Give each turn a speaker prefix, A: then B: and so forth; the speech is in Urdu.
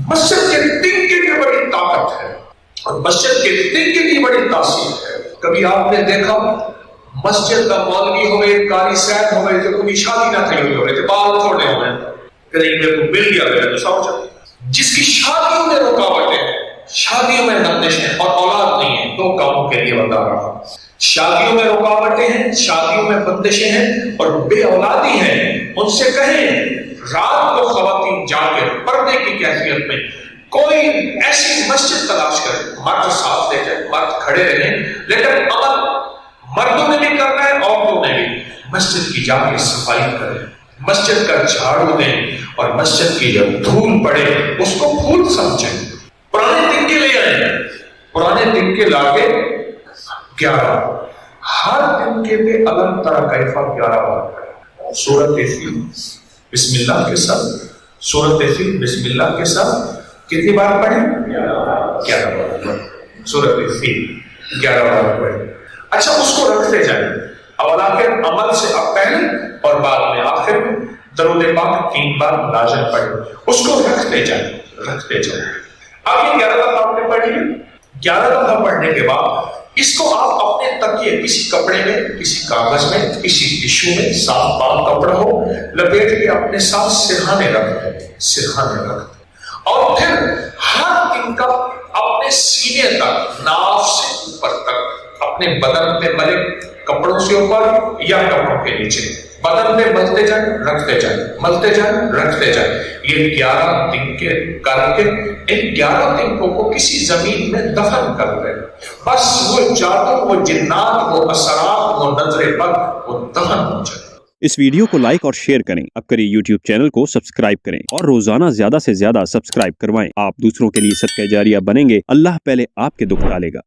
A: مسجد کے دن کے لیے بڑی طاقت ہے اور مسجد کے دن کے لیے بڑی تاثیر ہے۔ کبھی آپ نے دیکھا مسجد کا مولوی ہوئے، قاری صاحب ہوئے، جو کبھی شادی نہ تھی ہو رہے تھے، بال چھوڑے ہوئے، کہیں میرے کو مل گیا میرا تو سمجھا، جس کی شادیوں میں رکاوٹیں ہیں، شادیوں میں بندشیں اور اولاد نہیں ہے، دو کاموں کے لیے بتا رہا ہوں۔ شادیوں میں رکاوٹیں ہیں، شادیوں میں بندشیں ہیں اور بے اولادی ہیں، ان سے کہیں رات کو خواتین جا کے پردے کی کیفیت میں کوئی ایسی مسجد تلاش کرے، مرد ساتھ لے جائے، مرد کھڑے رہیں، لیکن عمل مردوں نے بھی کرنا ہے، عورتوں نے بھی مسجد کی جا کے صفائی کریں، مسجد کا جھاڑو دیں اور مسجد کی جب دھول پڑے اس کو پھول سمجھیں۔ پرانے دن کے لے آئے، پرانے دن کے لا کے 11 ہر دن کے پہ الگ طرح کیفا 11 بار پڑھیں۔ سورۃ فیل بسم اللہ کے ساتھ، سورۃ فیل بسم اللہ کے ساتھ کتنی بار پڑھیں؟ 11 بار پڑھیں۔ سورۃ فیل 11 بار پڑھیں۔ اچھا اس کو رکھتے جائیں، اولا کے عمل سے اب پہلے اور بعد میں آخر میں درود پاک 3 بار لازم پڑھیں، اس کو رکھتے جائیں، رکھتے جائیں۔ اب یہ 11 دفعہ آپ نے پڑھ لی، 11 دفعہ پڑھنے کے بعد اس کو آپ اپنے تکیے کسی کپڑے میں، کسی کاغذ میں، کسی ٹشو میں، صاف پاک کپڑا ہو، لپیٹ کے اپنے ساتھ سرہانے رکھ دیں، سرہانے رکھ دیں، اور پھر ہر دن کا اپنے سینے تک، ناف سے اوپر تک، اپنے بدن پہ ملے کپڑوں سے اوپر یا کپڑوں کے نیچے، بدن پہ ملتے جائیں، رکھتے جائیں، ملتے جائیں، رکھتے جائیں۔ یہ 11 دن کے کر کے ان 11 دنوں کو کسی زمین میں دفن کر دیں، بس وہ جادو، وہ جنات، وہ اثرات، وہ نظر بد وہ دفن ہو جائے۔
B: اس ویڈیو کو لائک اور شیئر کریں، اب کریں یوٹیوب چینل کو سبسکرائب کریں اور روزانہ زیادہ سے زیادہ سبسکرائب کروائیں۔ آپ دوسروں کے لیے صدقہ جاریہ بنیں گے، اللہ پہلے آپ کے دکھ ٹالے گا۔